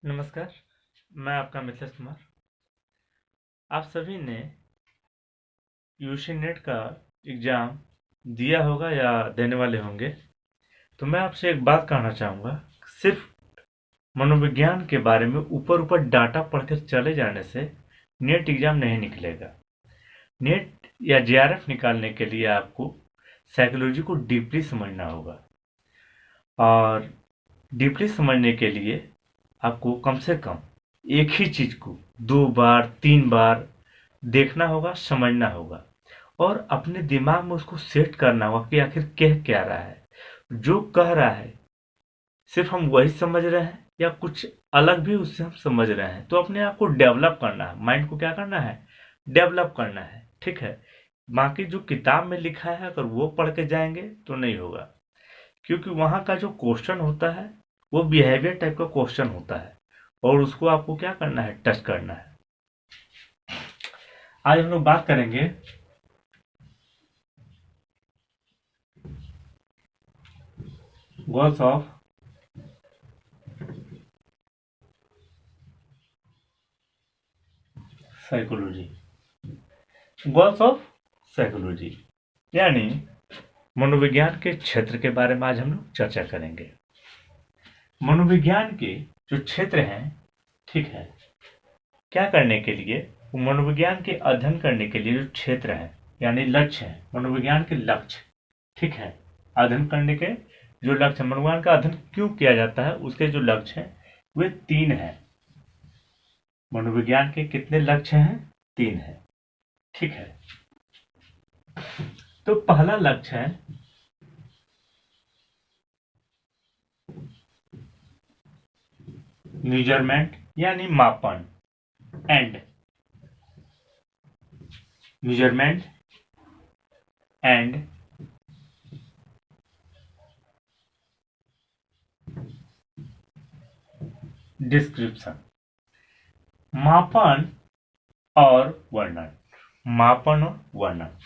नमस्कार, मैं आपका मिथिलेश कुमार। आप सभी ने यूजी नेट का एग्ज़ाम दिया होगा या देने वाले होंगे। तो मैं आपसे एक बात कहना चाहूँगा, सिर्फ मनोविज्ञान के बारे में ऊपर ऊपर डाटा पढ़कर चले जाने से नेट एग्ज़ाम नहीं निकलेगा। नेट या जेआरएफ निकालने के लिए आपको साइकोलॉजी को डीपली समझना होगा, और डीपली समझने के लिए आपको कम से कम एक ही चीज को 2 बार 3 बार देखना होगा, समझना होगा, और अपने दिमाग में उसको सेट करना होगा कि आखिर कह क्या रहा है, जो कह रहा है सिर्फ हम वही समझ रहे हैं या कुछ अलग भी उससे हम समझ रहे हैं। तो अपने आप को डेवलप करना है, माइंड को क्या करना है, डेवलप करना है। ठीक है, बाकी जो किताब में लिखा है अगर वो पढ़ के जाएंगे तो नहीं होगा, क्योंकि वहाँ का जो क्वेश्चन होता है वो बिहेवियर टाइप का क्वेश्चन होता है, और उसको आपको क्या करना है, टच करना है। आज हम लोग बात करेंगे goals of psychology. Goals of psychology यानी मनोविज्ञान के क्षेत्र के बारे में आज हम लोग चर्चा करेंगे। मनोविज्ञान के जो क्षेत्र हैं, ठीक है, क्या करने के लिए, मनोविज्ञान के अध्ययन करने के लिए जो क्षेत्र है यानी लक्ष्य है, मनोविज्ञान के लक्ष्य, ठीक है, अध्ययन करने के जो लक्ष्य, मनोविज्ञान का अध्ययन क्यों किया जाता है, उसके जो लक्ष्य हैं वे 3 हैं। मनोविज्ञान के कितने लक्ष्य हैं? 3 हैं। ठीक है, तो पहला लक्ष्य है मेजरमेंट यानी मापन, एंड मेजरमेंट एंड डिस्क्रिप्शन। मापन और वर्णन, मापन और वर्णन।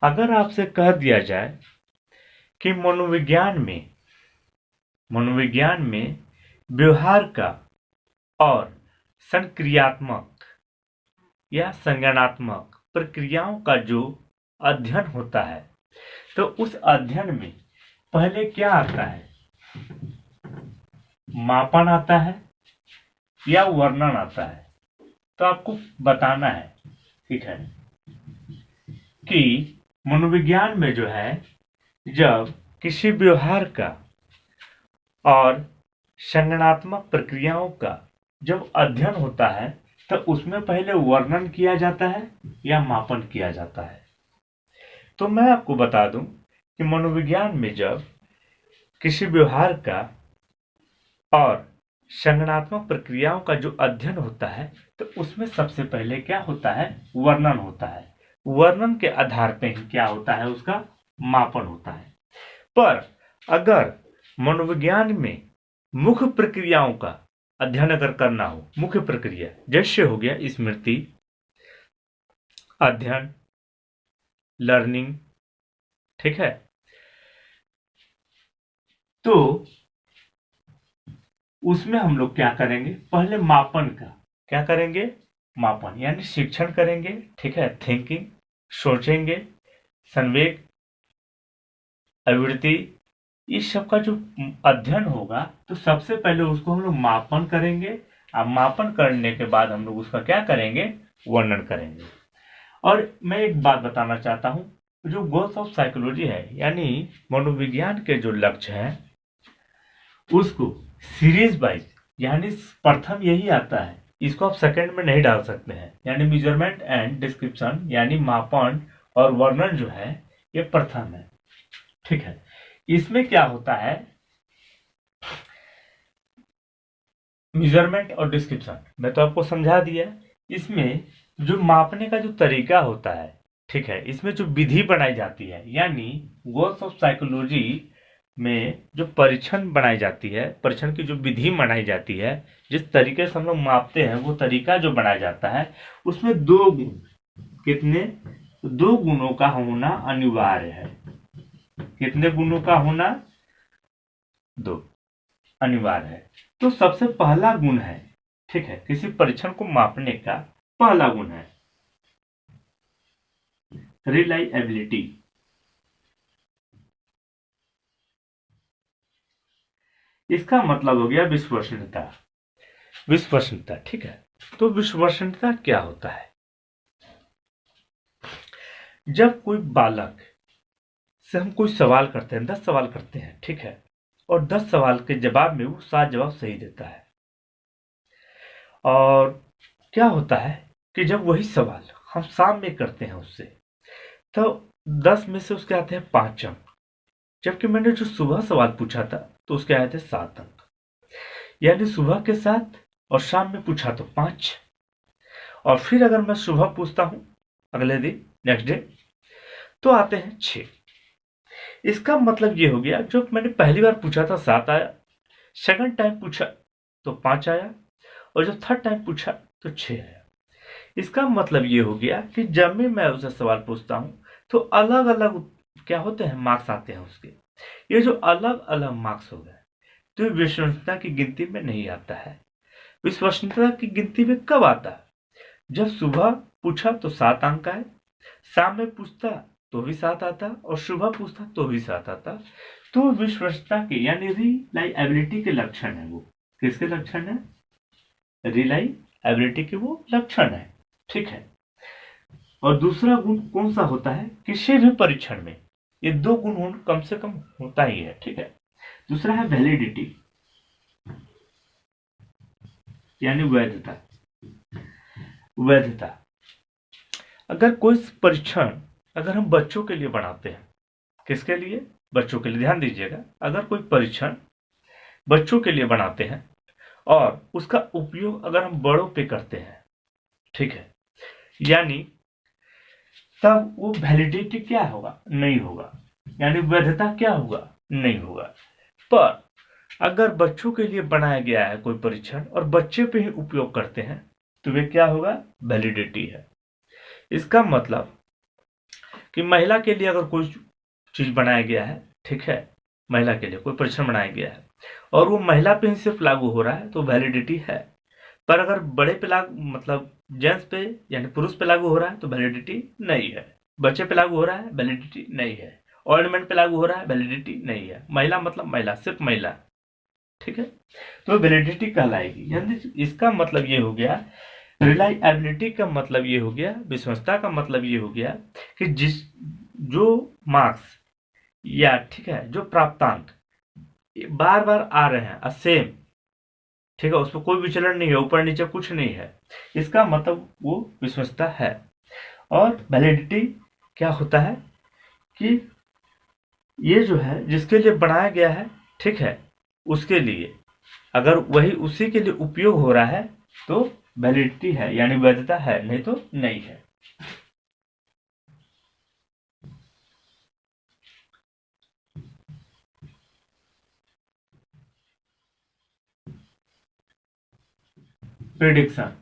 अगर आपसे कह दिया जाए कि मनोविज्ञान में व्यवहार का और संक्रियात्मक या संज्ञानात्मक प्रक्रियाओं का जो अध्ययन होता है, तो उस अध्ययन में पहले क्या आता है, मापन आता है या वर्णन आता है। तो आपको बताना है, ठीक है, कि मनोविज्ञान में जो है, जब किसी व्यवहार का और संज्ञानात्मक प्रक्रियाओं का जब अध्ययन होता है, तो उसमें पहले वर्णन किया जाता है या मापन किया जाता है। तो मैं आपको बता दूं कि मनोविज्ञान में जब किसी व्यवहार का और संज्ञानात्मक प्रक्रियाओं का जो अध्ययन होता है, तो उसमें सबसे पहले क्या होता है, वर्णन होता है। वर्णन के आधार पे ही क्या होता है, उसका मापन होता है। पर अगर मनोविज्ञान में मुख्य प्रक्रियाओं का अध्ययन अगर करना हो, मुख्य प्रक्रिया जैसे हो गया स्मृति, अध्ययन, लर्निंग, ठीक है, तो उसमें हम लोग क्या करेंगे, पहले मापन का क्या करेंगे, मापन यानी शिक्षण करेंगे, ठीक है, थिंकिंग, सोचेंगे, संवेग, आवृत्ति, इस सब का जो अध्ययन होगा, तो सबसे पहले उसको हम लोग मापन करेंगे। अब मापन करने के बाद हम लोग उसका क्या करेंगे, वर्णन करेंगे। और मैं एक बात बताना चाहता हूं, जो गोल्स ऑफ साइकोलॉजी है यानी मनोविज्ञान के जो लक्ष्य हैं, उसको सीरीज वाइज यानी प्रथम यही आता है, इसको आप सेकंड में नहीं डाल सकते हैं। यानी मेजरमेंट एंड डिस्क्रिप्शन यानी मापन और वर्णन जो है ये प्रथम है, ठीक है। इसमें क्या होता है, मेजरमेंट और डिस्क्रिप्शन मैं तो आपको समझा दिया। इसमें जो मापने का जो तरीका होता है, ठीक है, इसमें जो विधि बनाई जाती है, यानी गोल्स ऑफ साइकोलॉजी में जो परीक्षण बनाई जाती है, परीक्षण की जो विधि बनाई जाती है, जिस तरीके से हम लोग मापते हैं, वो तरीका जो बनाया जाता है, उसमें 2 गुण, कितने, 2 गुणों का होना अनिवार्य है। कितने गुणों का होना, 2। अनिवार्य है। तो सबसे पहला गुण है, ठीक है, किसी परीक्षण को मापने का पहला गुण है रिलायबिलिटी। इसका मतलब हो गया विश्वसनीयता। विश्वसनीयता, ठीक है। तो विश्वसनीयता क्या होता है? जब कोई बालक से हम कोई सवाल करते हैं, 10 सवाल करते हैं, ठीक है, और 10 सवाल के जवाब में वो 7 जवाब सही देता है, और क्या होता है कि जब वही सवाल हम शाम में करते हैं उससे, तो 10 में से उसके आते हैं 5 अंक, जबकि मैंने जो सुबह सवाल पूछा था तो उसके आए थे 7 अंक। यानी सुबह के 7 और शाम में पूछा तो 5, और फिर अगर मैं सुबह पूछता हूं अगले दिन, नेक्स्ट डे, तो आते हैं 6। इसका मतलब ये हो गया, जो मैंने पहली बार पूछा था 7 आया, सेकंड टाइम पूछा तो 5 आया, और जब थर्ड टाइम पूछा तो 6 आया। इसका मतलब ये हो गया कि जब भी मैं उसे सवाल पूछता हूं तो अलग अलग क्या होते हैं, मार्क्स आते हैं उसके। ये जो अलग अलग मार्क्स हो गए तो विश्वसनीयता की गिनती में नहीं आता है। विश्वसनीयता की गिनती में कब आता है? जब सुबह पूछा तो 7 अंक आए, शाम में पूछता तो भी 7 आता, और सुबह पूछता तो भी 7 आता। तो विश्वसनीयता के यानी रिलायबिलिटी के लक्षण है वो। किसके लक्षण है? रिलायबिलिटी के वो लक्षण है, ठीक है। और दूसरा गुण कौन सा होता है? किसी भी परीक्षण में ये 2 गुण कम से कम होता ही है, ठीक है। दूसरा है वैलिडिटी, यानी वैधता। वैधता, अगर कोई परीक्षण अगर हम बच्चों के लिए बनाते हैं, किसके लिए? बच्चों के लिए। ध्यान दीजिएगा, अगर कोई परीक्षण बच्चों के लिए बनाते हैं और उसका उपयोग अगर हम बड़ों पे करते हैं, ठीक है, यानी तब वो वैलिडिटी क्या होगा? नहीं होगा, यानी वैधता क्या होगा? नहीं होगा। पर अगर बच्चों के लिए बनाया गया है कोई परीक्षण और बच्चे पे ही उपयोग करते हैं तो वे क्या होगा? वैलिडिटी है। इसका मतलब कि महिला के लिए अगर कोई चीज बनाया गया है, ठीक है, महिला के लिए कोई परीक्षण बनाया गया है और वो महिला पे ही सिर्फ लागू हो रहा है तो वैलिडिटी है। पर अगर बड़े पे लागू, मतलब जेंट्स पे यानी पुरुष पे लागू हो रहा है तो वैलिडिटी नहीं है। बच्चे पे लागू हो रहा है, वैलिडिटी नहीं है। ऑर्नामेंट पे लागू हो रहा है, वैलिडिटी नहीं है। महिला मतलब महिला, सिर्फ महिला, ठीक है, तो वैलिडिटी कहलाएगी। यानी इसका मतलब ये हो गया, रिलायबिलिटी का मतलब ये हो गया, विश्वसनीयता का मतलब ये हो गया कि जिस जो मार्क्स या ठीक है जो प्राप्तांक बार बार आ रहे हैं सेम, ठीक है, उसमें कोई विचलन नहीं है, ऊपर नीचे कुछ नहीं है, इसका मतलब वो विश्वसनीयता है। और वैलिडिटी क्या होता है कि ये जो है जिसके लिए बनाया गया है, ठीक है, उसके लिए अगर वही उसी के लिए उपयोग हो रहा है तो वैलिडिटी है, यानी वैधता है, नहीं तो नहीं है। प्रिडिक्शन,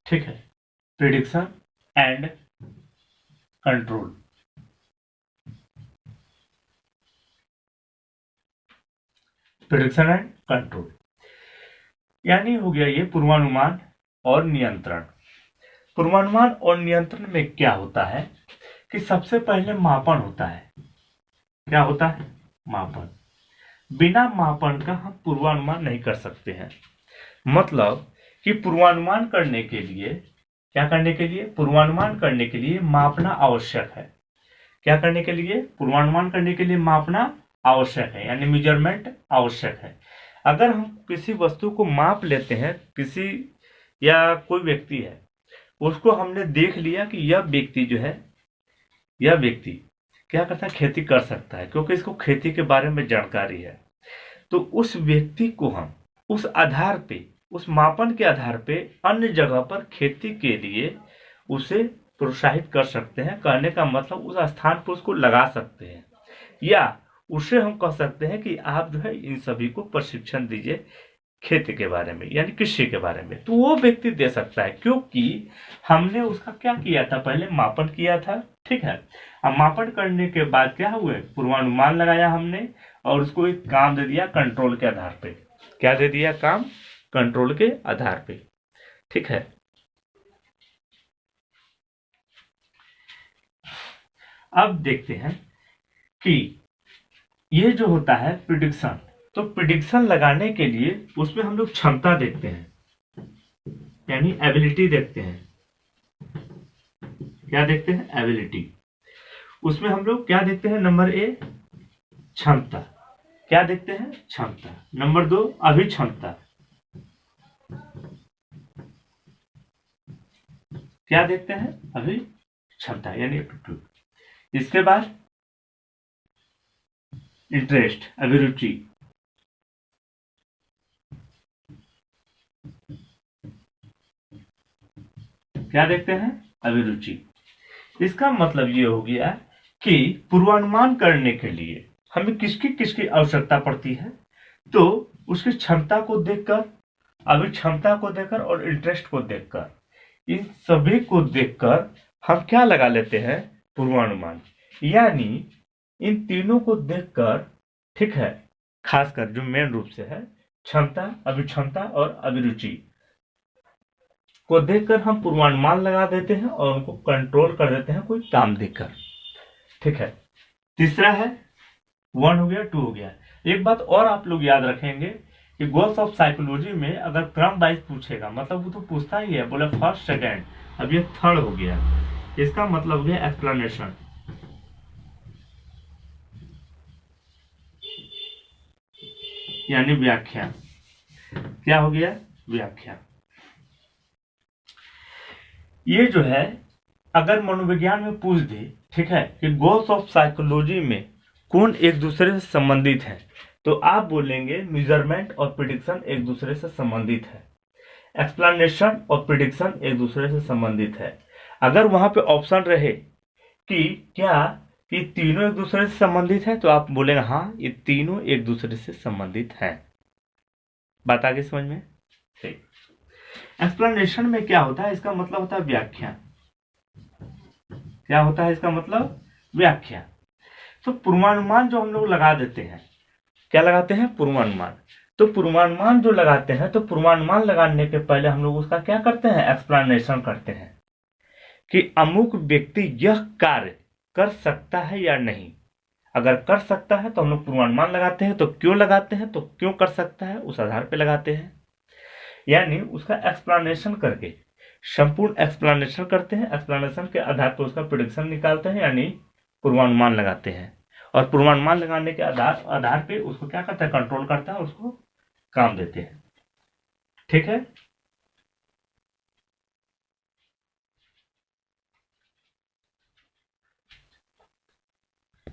ठीक है, prediction and control. Prediction and control यानी हो गया ये पूर्वानुमान और नियंत्रण। पूर्वानुमान और नियंत्रण में क्या होता है कि सबसे पहले मापन होता है। क्या होता है? मापन। बिना मापन का हम पूर्वानुमान नहीं कर सकते हैं। मतलब कि पूर्वानुमान करने के लिए क्या करने के लिए? पूर्वानुमान करने के लिए मापना आवश्यक है। क्या करने के लिए? पूर्वानुमान करने के लिए मापना आवश्यक है, यानी मेजरमेंट आवश्यक है। अगर हम किसी वस्तु को माप लेते हैं, किसी या कोई व्यक्ति है, उसको हमने देख लिया कि यह व्यक्ति जो है, यह व्यक्ति क्या करता है? खेती कर सकता है, क्योंकि इसको खेती के बारे में जानकारी है। तो उस व्यक्ति को हम उस आधार पे, उस मापन के आधार पे अन्य जगह पर खेती के लिए उसे प्रोत्साहित कर सकते हैं। कहने का मतलब उस स्थान पर उसको लगा सकते हैं, या उसे हम कह सकते हैं कि आप जो है इन सभी को प्रशिक्षण दीजिए खेती के बारे में, यानी कृषि के बारे में। तो वो व्यक्ति दे सकता है, क्योंकि हमने उसका क्या किया था? पहले मापन किया था, ठीक है। अब मापन करने के बाद क्या हुए? पूर्वानुमान लगाया हमने, और उसको एक काम दे दिया कंट्रोल के आधार पे। क्या दे दिया? काम कंट्रोल के आधार पे। ठीक है। अब देखते हैं कि ये जो होता है प्रिडिक्शन, तो प्रिडिक्शन लगाने के लिए उसमें हम लोग क्षमता देखते हैं, यानी एबिलिटी देखते हैं। क्या देखते हैं? एबिलिटी। उसमें हम लोग क्या देखते हैं? नंबर ए क्षमता। क्या देखते हैं? क्षमता। नंबर 2 अभिक्षमता। क्या देखते हैं? अभिक्षमता यानी एप्टीट्यूड। इसके बाद इंटरेस्ट, अभिरुचि। क्या देखते हैं? अभिरुचि। इसका मतलब ये हो गया कि पूर्वानुमान करने के लिए हमें किसकी किसकी आवश्यकता पड़ती है, तो उसकी क्षमता को देखकर, अभिक्षमता को देखकर और इंटरेस्ट को देखकर, इन सभी को देखकर हम क्या लगा लेते हैं? पूर्वानुमान। यानी इन तीनों को देखकर, ठीक है, खासकर जो मेन रूप से है क्षमता, अभिक्षमता और अभिरुचि को देखकर हम पूर्वानुमान लगा देते हैं और उनको कंट्रोल कर देते हैं कोई काम देकर। ठीक है। तीसरा है 1 हो गया, 2 हो गया। एक बात और आप लोग याद रखेंगे कि गोल्स ऑफ साइकोलॉजी में अगर क्रम वाइज पूछेगा, मतलब वो तो पूछता ही है, बोले फर्स्ट सेकेंड, अब ये थर्ड हो गया, इसका मतलब हो गया एक्सप्लेनेशन। यानी व्याख्या। क्या हो गया? व्याख्या। ये जो है अगर मनोविज्ञान में पूछ दे, ठीक है, कि गोल्स ऑफ साइकोलॉजी में कौन एक दूसरे से संबंधित है, तो आप बोलेंगे मेजरमेंट और प्रिडिक्शन एक दूसरे से संबंधित है, एक्सप्लेनेशन और प्रिडिक्शन एक दूसरे से संबंधित है। अगर वहां पे ऑप्शन रहे कि क्या कि तीनों एक दूसरे से संबंधित है, तो आप बोलेंगे हाँ, ये तीनों एक दूसरे से संबंधित है। बात आगे समझ में? ठीक। एक्सप्लेनेशन में क्या होता है? इसका मतलब होता है व्याख्या। क्या होता है इसका मतलब? व्याख्या। तो पूर्वानुमान जो हम लोग लगा देते हैं, क्या लगाते हैं? पूर्वानुमान। तो पूर्वानुमान जो लगाते हैं, तो पूर्वानुमान लगाने के पहले हम लोग उसका क्या करते हैं? एक्सप्लेनेशन करते हैं कि अमुक व्यक्ति यह कार्य कर सकता है या नहीं। अगर कर सकता है तो हम लोग पूर्वानुमान लगाते हैं। तो क्यों लगाते हैं? तो क्यों कर सकता है उस आधार पे लगाते हैं, यानी उसका एक्सप्लेनेशन करके, संपूर्ण एक्सप्लेनेशन करते हैं। एक्सप्लेनेशन के आधार पर उसका प्रेडिक्शन निकालते हैं, यानी पूर्वानुमान लगाते हैं। और पूर्वानुमान लगाने के आधार पे उसको क्या करता है? कंट्रोल करता है, उसको काम देते हैं। ठीक है।